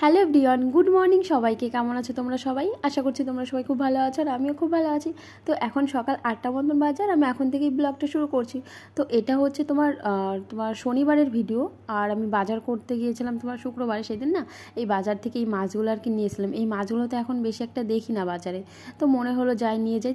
Hello everyone, good morning সবাইকে। কেমন আছো তোমরা সবাই? আশা করছি তোমরা সবাই খুব ভালো আছো আর আমিও খুব ভালো আছি। তো এখন সকাল 8টা মতন বাজে আর আমি এখন থেকেই ব্লগটা শুরু করছি। তো এটা হচ্ছে তোমার শনিবারের ভিডিও। আর আমি বাজার করতে গিয়েছিলাম তোমার শুক্রবারে, সেদিন না এই বাজার থেকে এই মাছগুলো আর কি নিয়েছিলাম। এই মাছগুলো তো এখন বেশি একটা দেখি না বাজারে, তো মনে হলো যাই নিয়ে যাই।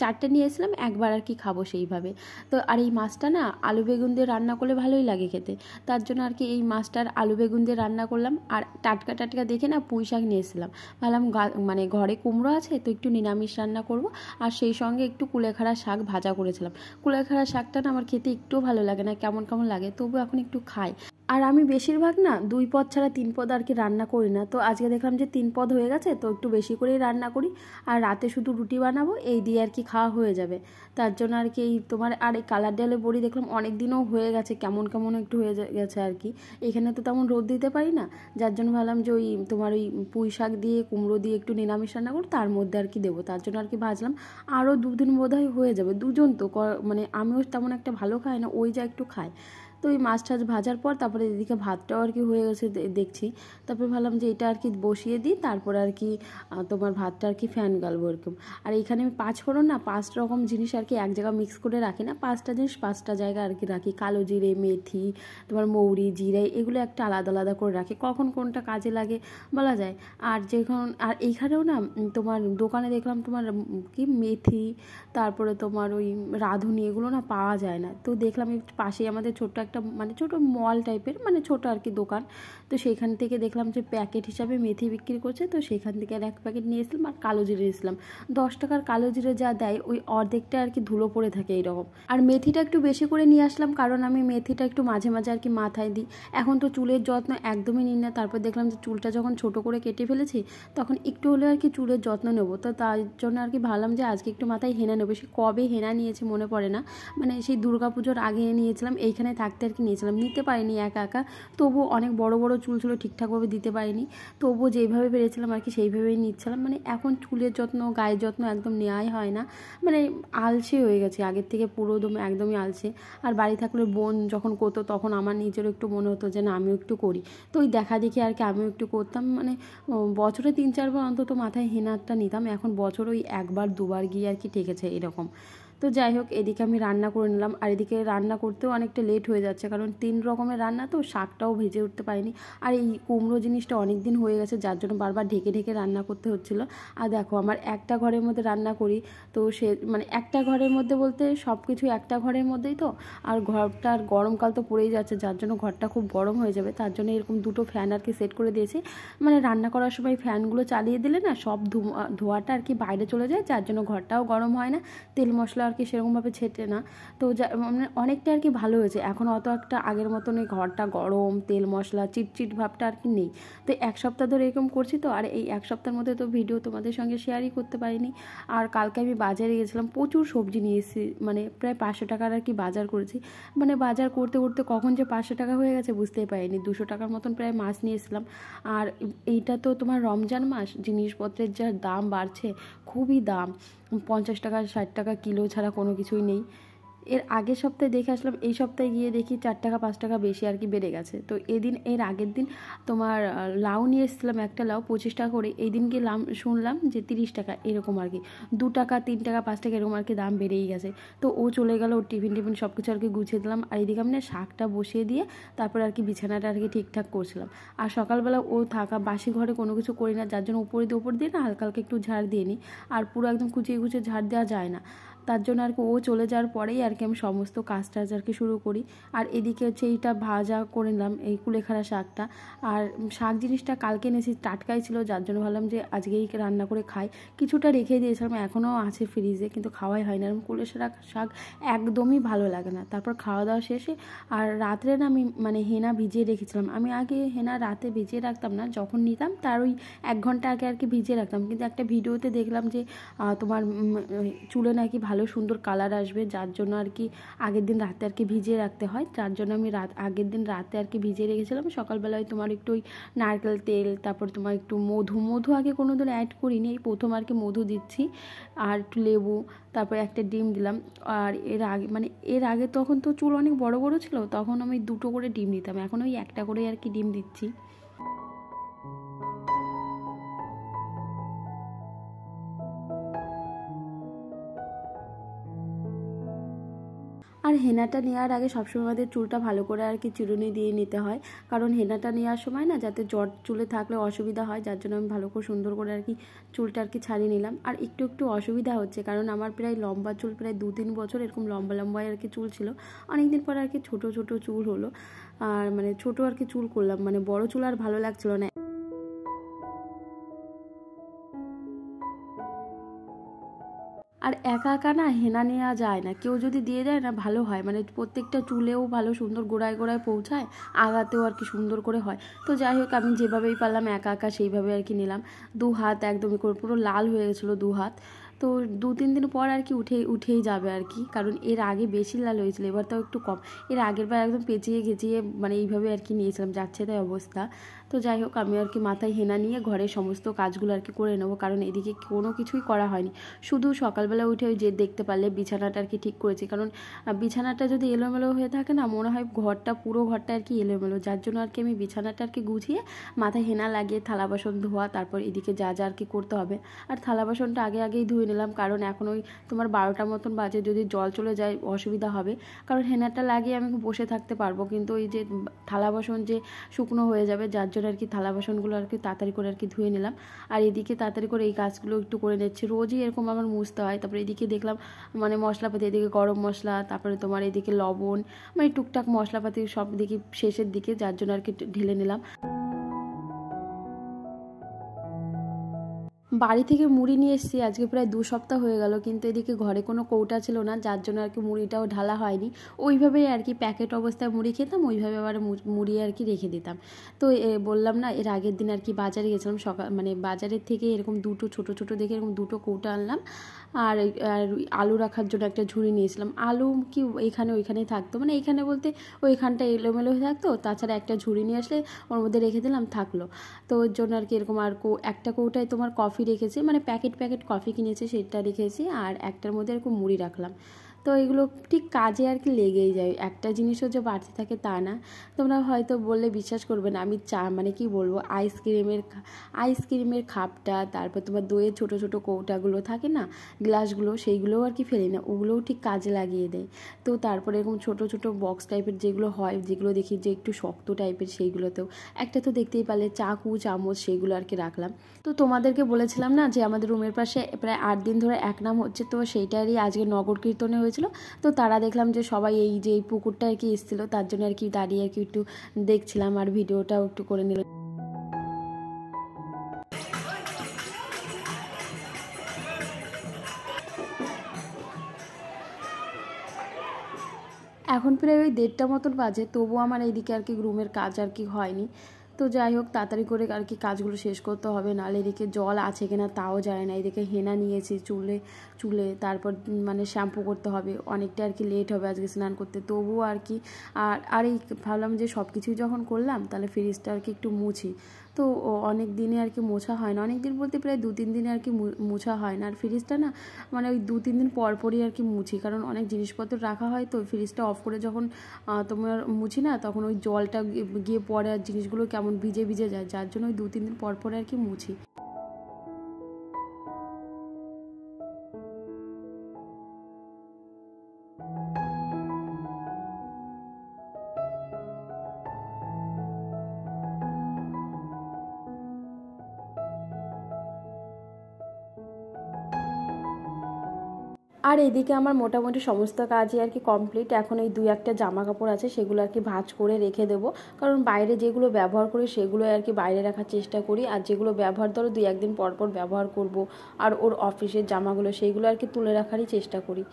চারটে নিয়েছিলাম, একবার আর কি খাবো সেইভাবে। তো আর এই মাছটা না আলু বেগুন দিয়ে রান্না করলে ভালোই লাগে খেতে, তার জন্য আর কি এই মাছটার আলু বেগুন দিয়ে রান্না করলাম। আর টাটকা টাটকা দেখে না পুঁই শাক নিয়েছিলাম, ভাবলাম মানে ঘরে কুমড়ো আছে তো একটু নিরামিষ রান্না করব। আর সেই সঙ্গে একটু কুলেখাড়া শাক ভাজা করেছিলাম। কুলেখাড়া শাকটা না আমার খেতে একটু ভালো লাগে না, কেমন কেমন লাগে, তবু এখন একটু খাই। আর আমি বেশিরভাগ না 2 পদ ছাড়া 3 পদ আর কি রান্না করি না। তো আজকে দেখলাম যে 3 পদ হয়ে গেছে, তো একটু বেশি করেই রান্না করি। আর রাতে শুধু রুটি বানাবো, এই দিয়ে আর কি খাওয়া হয়ে যাবে। তার জন্য আর কি এই তোমার আর এই কালার ডালে বড়ি দেখলাম অনেক দিনও হয়ে গেছে, কেমন কেমন একটু হয়ে গেছে আর কি। এখানে তো তেমন রোদ দিতে পারি না, যার জন্য ভাবলাম যে ওই তোমার ওই পুঁই শাক দিয়ে কুমড়ো দিয়ে একটু নিরামিষ রান্না করো, তার মধ্যে আর কি দেবো। তার জন্য আর কি ভাজলাম। আরও 2 দিন বোধহয় হয়ে যাবে, দুজন তো মানে আমিও তেমন একটা ভালো খাই না, ওই যা একটু খায়। তো এই মাছ টাছ ভাজার পর তারপরে এদিকে ভাতটাও আর কি হয়ে গেছে দেখছি। তারপরে ভাবলাম যে এটা আর কি বসিয়ে দিই, তারপরে আর কি তোমার ভাতটা আর কি ফ্যান গালবো এরকম। আর এইখানে আমি 5 ফোড়ন না 5 রকম জিনিস আর কি এক জায়গায় মিক্স করে রাখি না, 5টা জিনিস 5টা জায়গায় আর কি রাখি। কালো জিরে, মেথি, তোমার মৌরি, জিরে, এগুলো একটা আলাদা আলাদা করে রাখি, কখন কোনটা কাজে লাগে বলা যায়। আর আর এইখানেও না তোমার দোকানে দেখলাম তোমার কি মেথি, তারপরে তোমার ওই রাঁধুনি, এগুলো না পাওয়া যায় না। তো দেখলাম পাশেই আমাদের ছোট্ট একটা মানে ছোটো মল টাইপের, মানে ছোটো আর কি দোকান। তো সেইখান থেকে দেখলাম যে প্যাকেট হিসাবে মেথি বিক্রি করছে, তো সেইখান থেকে আর 1 প্যাকেট নিয়েছিলাম। আর কালো জিরে নিয়েছিলাম, 10 টাকার কালো জিরে যা দেয় ওই অর্ধেকটা আর কি ধুলো পড়ে থাকে এইরকম। আর মেথিটা একটু বেশি করে নিয়ে আসলাম, কারণ আমি মেথিটা একটু মাঝে মাঝে আর কি মাথায় দিই। এখন তো চুলের যত্ন একদমই নিই না, তারপর দেখলাম যে চুলটা যখন ছোট করে কেটে ফেলেছি তখন একটু হলেও আর কি চুলের যত্ন নেবো। তো তার জন্য আর কি ভাবলাম যে আজকে একটু মাথায় হেনা নেবো। সে কবে হেনা নিয়েছি মনে পড়ে না, মানে সেই দুর্গাপুজোর আগে নিয়েছিলাম, এইখানে থাকতে আর কি নিয়েছিলাম। নিতে পারিনি একা একা, তবুও অনেক বড় বড় চুল ছিল, ঠিকঠাকভাবে দিতে পারিনি। তবুও যেইভাবে পেরেছিলাম আর কি সেইভাবেই নিচ্ছিলাম। মানে এখন চুলের যত্ন, গায়ের যত্ন একদম নেওয়াই হয় না, মানে আলসে হয়ে গেছে আগের থেকে, পুরো একদমই আলসে। আর বাড়ি থাকলে বোন যখন করতো তখন আমার নিজেরও একটু মনে হতো যে না আমিও একটু করি, তো ওই দেখা দেখি আর কি আমিও একটু করতাম। মানে বছরে 3-4 বার অন্তত মাথায় হেনাটা নিতাম, এখন বছর ওই 1-2 বার গিয়ে আর কি ঠেকেছে এরকম। তো যাই হোক, এদিকে আমি রান্না করে নিলাম। আর এদিকে রান্না করতেও অনেকটা লেট হয়ে যাচ্ছে, কারণ 3 রকমের রান্না, তো শাকটাও ভেজে উঠতে পারিনি। আর এই কুমড়ো জিনিসটা অনেক দিন হয়ে গেছে, যার জন্য বারবার ঢেকে ঢেকে রান্না করতে হচ্ছিলো। আর দেখো আমার একটা ঘরের মধ্যে রান্না করি, তো সে মানে একটা ঘরের মধ্যে বলতে সব কিছু একটা ঘরের মধ্যেই তো। আর ঘরটার গরমকাল তো পড়েই যাচ্ছে, যার জন্য ঘরটা খুব গরম হয়ে যাবে, তার জন্য এরকম 2টো ফ্যান আর কি সেট করে দিয়েছি। মানে রান্না করার সময় ফ্যানগুলো চালিয়ে দিলে না সব ধোঁয়াটা আর কি বাইরে চলে যায়, যার জন্য ঘরটাও গরম হয় না, তেল মশলা আর কি সেরকমভাবে ছেটে না। তো মানে অনেকটা আর কি ভালো হয়েছে, এখন অত একটা আগের মতন এই ঘরটা গরম, তেল মশলা চিটচিট ভাবটা আর কি নেই। তো 1 সপ্তাহ ধরে এরকম করছি। তো আর এই 1 সপ্তাহের মধ্যে তো ভিডিও তোমাদের সঙ্গে শেয়ারই করতে পারিনি। আর কালকে আমি বাজারে গেছিলাম, প্রচুর সবজি নিয়ে এসেছি, মানে প্রায় 500 টাকার আর কি বাজার করেছি। মানে বাজার করতে করতে কখন যে 500 টাকা হয়ে গেছে বুঝতেই পারিনি। 200 টাকার মতন প্রায় মাছ নিয়ে এসেছিলাম। আর এইটা তো তোমার রমজান মাস, জিনিসপত্রের যা দাম বাড়ছে, খুবই দাম, 50 টাকা 60 টাকা কিলো ছাড়া কোনো কিছুই নেই। এর আগের সপ্তাহে দেখে আসলাম, এই সপ্তাহে গিয়ে দেখি 4 টাকা 5 টাকা বেশি আর কি বেড়ে গেছে। তো এর আগের দিন তোমার লাউ নিয়ে এসেছিলাম, একটা লাউ 25 টাকা করে, এই দিনকে শুনলাম যে 30 টাকা এরকম আর কি, 2 টাকা 3 টাকা 5 টাকা এরকম আর কি দাম বেড়েই গেছে। তো ও চলে গেল, ওর টিফিন সব কিছু আর কি গুছিয়ে দিলাম। আর এদিকে আমি না শাকটা বসিয়ে দিয়ে তারপর আর কি বিছানাটা আর কি ঠিকঠাক করছিলাম। আর সকালবেলা ও থাকা বাসি ঘরে কোনো কিছু করি না, যার জন্য উপর দিয়ে না হালকা হালকা একটু ঝাড় দিয়ে নিই। আর পুরো একদম কুচিয়ে কুচিয়ে ঝাড় দেওয়া যায় না, তার জন্য আর কি ও চলে যাওয়ার পরেই আর কি আমি সমস্ত কাজ টাজ আর কি শুরু করি। আর এদিকে হচ্ছে এইটা ভাজা করে নিলাম, এই কুলেখাড়া শাকটা। আর শাক জিনিসটা কালকে এনেছি, টাটকাই ছিল, যার জন্য ভাবলাম যে আজকেই রান্না করে খাই। কিছুটা রেখে দিয়েছিলাম, এখনও আছে ফ্রিজে, কিন্তু খাওয়াই হয় না। কুলেখাড়া শাক একদমই ভালো লাগে না। তারপর খাওয়া দাওয়া শেষে আর রাত্রে না আমি মানে হেনা ভিজিয়ে রেখেছিলাম। আমি আগে হেনা রাতে ভিজিয়ে রাখতাম না, যখন নিতাম তার ওই 1 ঘন্টা আগে আর কি ভিজিয়ে রাখতাম। কিন্তু একটা ভিডিওতে দেখলাম যে তোমার চুলে নাকি ভালো সুন্দর কালার আসবে, যার জন্য আর কি আগের দিন রাতে আর কি ভিজিয়ে রাখতে হয়। যার জন্য আমি আগের দিন রাতে আর কি ভিজিয়ে রেখেছিলাম। সকালবেলায় তোমার একটু ওই নারকেল তেল, তারপর তোমার একটু মধু আগে কোনো দিন অ্যাড করিনি, এই প্রথম আর কি মধু দিচ্ছি। আর একটু লেবু, তারপর একটা ডিম দিলাম। আর এর আগে তখন তো চুল অনেক বড় বড় ছিল, তখন আমি 2টো করে ডিম দিতাম, এখন ওই 1টা করে আর কি ডিম দিচ্ছি। আর হেনাটা নেওয়ার আগে সবসময় আমাদের চুলটা ভালো করে আর কি চিরুনি দিয়ে নিতে হয়, কারণ হেনাটা নেওয়ার সময় না যাতে জট চুলে থাকলে অসুবিধা হয়, যার জন্য আমি ভালো করে সুন্দর করে আর কি চুলটা আর কি ছাড়িয়ে নিলাম। আর একটু একটু অসুবিধা হচ্ছে, কারণ আমার প্রায় লম্বা চুল, প্রায় 2-3 বছর এরকম লম্বা লম্বাই আর কি চুল ছিল, অনেকদিন পর আর কি ছোট ছোট চুল হলো। আর মানে ছোট আর কি চুল করলাম, মানে বড় চুল আর ভালো লাগছিল না। আর একা একা না হেনা নেওয়া যায় না, কেউ যদি দিয়ে দেয় না ভালো হয়, মানে প্রত্যেকটা চুলেও ভালো সুন্দর গোড়ায় গোড়ায় পৌঁছায়, আগাতেও আর কি সুন্দর করে হয়। তো যাই হোক, আমি যেভাবেই পারলাম একা একা সেইভাবে আর কি নিলাম। 2 হাত একদমই করে পুরো লাল হয়ে গেছিলো 2 হাত। তো 2-3 দিন পর আর কি উঠেই যাবে আর কি, কারণ এর আগে বেশি লাল হয়েছিল, এবার তাও একটু কম। এর আগের বার একদম পেঁচিয়ে ঘেঁচিয়ে মানে এইভাবে আর কি নিয়েছিলাম, যাচ্ছে তাই অবস্থা। তো যাই হোক, আমি আর কি মাথায় হেনা নিয়ে ঘরের সমস্ত কাজগুলো আর কি করে নেবো, কারণ এদিকে কোনো কিছুই করা হয়নি। শুধু সকালবেলা উঠে ওই যে দেখতে পারলে বিছানাটা আর কি ঠিক করেছি, কারণ বিছানাটা যদি এলোমেলো হয়ে থাকে না, মনে হয় পুরো ঘরটা আর কি এলোমেলো, যার জন্য আর কি আমি বিছানাটা আর কি গুছিয়ে মাথায় হেনা লাগিয়ে থালা বাসন ধোয়া, তারপর এদিকে যা যা আর কি করতে হবে। আর থালা বাসনটা আগেই ধুয়ে নিলাম, কারণ এখন ওই তোমার 12টার মতন বাজে, যদি জল চলে যায় অসুবিধা হবে, কারণ হেনাটা লাগিয়ে আমি বসে থাকতে পারবো, কিন্তু ওই যে থালা বাসন যে শুকনো হয়ে যাবে, যার জন্য আর কি থালা বাসনগুলো আর কি তাড়াতাড়ি করে আর কি ধুয়ে নিলাম। আর এদিকে তাড়াতাড়ি করে এই কাজগুলো একটু করে নিচ্ছি, রোজই এরকম আমার মুছতে হয়। তারপরে এদিকে দেখলাম মানে মশলাপাতি, এদিকে গরম মশলা, তারপরে তোমার এদিকে লবণ, মানে টুকটাক মশলাপাতি সব দিকে শেষের দিকে, যার জন্য আর কি ঢেলে নিলাম। বাড়ি থেকে মুড়ি নিয়ে এসেছি, আজকে প্রায় 2 সপ্তাহ হয়ে গেল, কিন্তু এদিকে ঘরে কোনো কৌটা ছিল না, যার জন্য আর কি মুড়িটাও ঢালা হয়নি। ওইভাবেই আর কি প্যাকেট অবস্থায় মুড়ি খেতাম, ওইভাবে আবার মুড়ি আর কি রেখে দিতাম। তো বললাম না, এর আগের দিন আর কি বাজারে গেছিলাম, মানে বাজারের থেকে এরকম 2টো ছোটো ছোটো দেখে এরকম 2টো কৌটা আনলাম। আর আলু রাখার জন্য একটা ঝুড়ি নিয়েছিলাম। আলু কি ওইখানেই থাকতো, মানে এইখানে বলতে ওইখানটা এলোমেলো হয়ে থাকতো, তাছাড়া একটা ঝুড়ি নিয়ে আসলে ওর মধ্যে রেখে দিলাম, থাকলো। তো ওর জন্য আর কি এরকম আর একটা কৌটায় তোমার কফি রেখেছি, মানে প্যাকেট কফি কিনেছি সেটা রেখেছি, আর একটার মধ্যে এরকম মুড়ি রাখলাম। তো এগুলো ঠিক কাজে আর কি লেগেই যায়, একটা জিনিসও যে বাড়তে থাকে তা না। তোমরা হয়তো বললে বিশ্বাস করবে না, আমি মানে কি বলবো, আইসক্রিমের খাপটা, তারপর তোমার দইয়ের ছোটো ছোটো কৌটাগুলো থাকে না, গ্লাসগুলো, সেইগুলোও আর কি ফেলি না, ওগুলোও ঠিক কাজে লাগিয়ে দেয়। তো তারপরে এরকম ছোটো ছোটো বক্স টাইপের যেগুলো হয়, যেগুলো দেখি যে একটু শক্ত টাইপের, সেইগুলোতেও একটা তো দেখতেই পারলে চাকু চামচ, সেইগুলো আর কি রাখলাম। তো তোমাদেরকে বলেছিলাম না যে আমাদের রুমের পাশে প্রায় 8 দিন ধরে একনাম হচ্ছে, তো সেইটারই আজকে নগর কীর্তনে হয়েছিল। তো তারা দেখলাম যে সবাই এই যে এই পুকুরটা আর কি এসেছিলো, তার জন্য আর কি দাঁড়িয়ে আর কি একটু দেখছিলাম, আর ভিডিওটাও একটু করে নিল। এখন প্রায় ওই 1:30 মতন বাজে, তবুও আমার এইদিকে আর কি রুমের কাজ আর কি হয়নি। তো যাই হোক, তাড়াতাড়ি করে আর কি কাজগুলো শেষ করতে হবে, নাহলে এদিকে জল আছে কিনা তাও যায় না। এদিকে হেনা নিয়েছি চুলে, তারপর মানে শ্যাম্পু করতে হবে, অনেকটা আর কি লেট হবে আজকে স্নান করতে, তবুও আর কি। আর এই ভাবলাম যে সব কিছুই যখন করলাম, তাহলে ফ্রিজটা আর কি একটু মুছি। তো অনেক দিনে আর কি মোছা হয় না, অনেক দিন বলতে প্রায় 2-3 দিনে আর কি মোছা হয় না। আর ফ্রিজটা না মানে ওই 2-3 দিন পরই আর কি মুছি, কারণ অনেক জিনিসপত্র রাখা হয়, তো ফ্রিজটা অফ করে যখন তোমার মুছি না, তখন ওই জলটা গিয়ে পড়ে আর জিনিসগুলো কেমন ভিজে ভিজে যায়, যার জন্য ওই 2-3 দিন পর আর কি মুছি। আর এদিকে আমার মোটামুটি সমস্ত কাজই আর কি কমপ্লিট। এখন এই 2-1টা জামা কাপড় আছে, সেগুলো আর কি ভাঁজ করে রেখে দেবো, কারণ বাইরে যেগুলো ব্যবহার করি সেগুলো আর কি বাইরে রাখার চেষ্টা করি, আর যেগুলো ব্যবহার ধরো 2-1 দিন পর ব্যবহার করব, আর ওর অফিসের জামাগুলো সেইগুলো আর কি তুলে রাখারই চেষ্টা করি।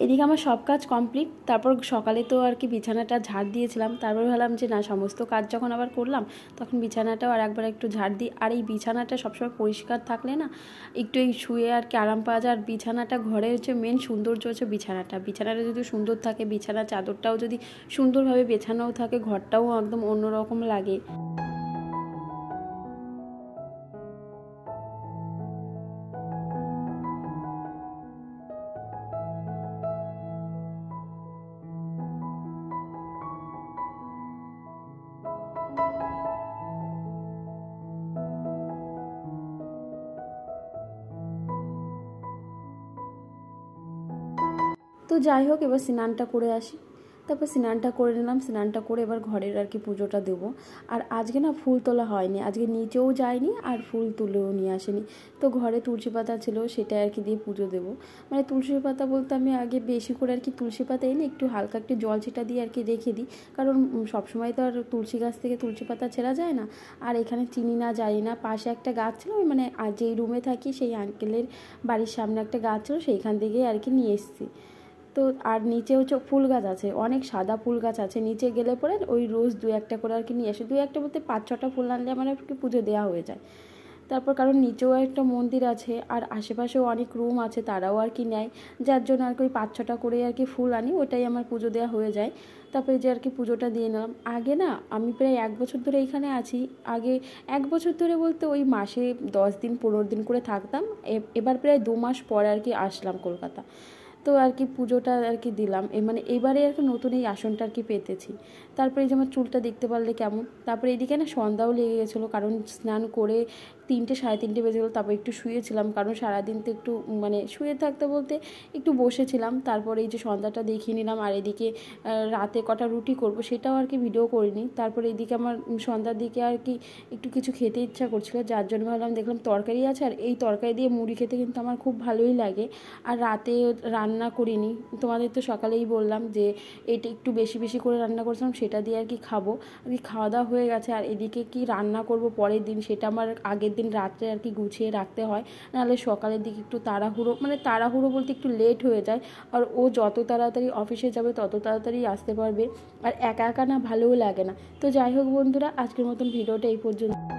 এদিকে আমার সব কাজ কমপ্লিট। তারপর সকালে তো আর কি বিছানাটা ঝাড় দিয়েছিলাম, তারপর ভাবলাম যে না, সমস্ত কাজ যখন আবার করলাম তখন বিছানাটাও আর একবার একটু ঝাড় দিই। আর এই বিছানাটা সবসময় পরিষ্কার থাকলে না একটু এই শুয়ে আর কি আরাম পাওয়া যায়। আর বিছানাটা ঘরে হচ্ছে মেন সৌন্দর্য হচ্ছে বিছানাটা যদি সুন্দর থাকে, বিছানার চাদরটাও যদি সুন্দরভাবে বেছানোও থাকে, ঘরটাও একদম অন্যরকম লাগে। তো যাই হোক, এবার স্নানটা করে আসি। তারপর স্নানটা করে নিলাম, স্নানটা করে এবার ঘরের আর কি পুজোটা দেবো। আর আজকে না ফুল তোলা হয়নি, আজকে নিচেও যায়নি আর ফুল তুলেও নিয়ে আসেনি। তো ঘরে তুলসী পাতা ছিল, সেটা আর কি দিয়ে পুজো দেবো। মানে তুলসী পাতা বলতে আমি আগে বেশি করে আর কি তুলসী পাতা এনে একটু হালকা একটু জল ছিটা দিয়ে আর কি রেখে দিই, কারণ সবসময় তো আর তুলসী গাছ থেকে তুলসী পাতা ছেঁড়া যায় না। আর এখানে চিনি না জানি না, পাশে একটা গাছ ছিল, মানে যেই রুমে থাকি সেই আঙ্কেলের বাড়ির সামনে একটা গাছ ছিল, সেইখান থেকে আর কি নিয়ে এসেছি। তো আর নিচে হচ্ছে ফুল গাছ আছে, অনেক সাদা ফুল গাছ আছে, নিচে গেলে পরে ওই রোজ 2-1 করে আর কি নিয়ে আসে। 2-1 বলতে 5-6টা ফুল আনলে আমার আর কি পুজো দেওয়া হয়ে যায়। তারপর কারণ নিচেও একটা মন্দির আছে আর আশেপাশেও অনেক রুম আছে, তারাও আর কি নেয়, যার জন্য আর কি ওই 5-6টা করে আর কি ফুল আনি, ওটাই আমার পুজো দেওয়া হয়ে যায়। তারপরে যে আর কি পুজোটা দিয়ে নিলাম। আগে না আমি প্রায় 1 বছর ধরে এখানে আছি। আগে 1 বছর ধরে বলতে ওই মাসে 10 দিন 15 দিন করে থাকতাম। এবার প্রায় 2 মাস পর আর কি আসলাম কলকাতা। তো আর কি পুজোটা আর কি দিলাম, মানে এবারে আর কি নতুন এই আসনটা আর কি পেতেছি। তারপরে এই যে আমার চুলটা দেখতে পারলে কেমন। তারপরে এদিকে না সন্ধ্যাও লেগে গেছিলো, কারণ স্নান করে 3টে 3:30 বেজে গেলো। তারপর একটু শুয়েছিলাম, কারণ সারাদিন তো একটু মানে শুয়ে থাকতে বলতে একটু বসেছিলাম। তারপরে এই যে সন্ধ্যাটা দেখিয়ে নিলাম। আর এদিকে রাতে কটা রুটি করব সেটাও আর কি ভিডিও করিনি। তারপরে এদিকে আমার সন্ধ্যার দিকে আর কি একটু কিছু খেতে ইচ্ছা করছিল, যার জন্য ভাবলাম দেখলাম তরকারি আছে, আর এই তরকারি দিয়ে মুড়ি খেতে কিন্তু আমার খুব ভালোই লাগে। আর রাতে রান্না করিনি, তোমাদের তো সকালেই বললাম যে এটা একটু বেশি বেশি করে রান্না করেছিলাম, সেটা দিয়ে আর কি খাবো। আর কি খাওয়া দাওয়া হয়ে গেছে। আর এদিকে কি রান্না করব পরের দিন, সেটা আমার আগের দিন রাত্রে আর কি গুছিয়ে রাখতে হয়, নাহলে সকালের দিকে একটু তাড়াহুড়ো, মানে তাড়াহুড়ো বলতে একটু লেট হয়ে যায়। আর ও যত তাড়াতাড়ি অফিসে যাবে তত তাড়াতাড়ি আসতে পারবে, আর একা একা না ভালোও লাগে না। তো যাই হোক বন্ধুরা, আজকের মতন ভিডিওটা এই পর্যন্ত।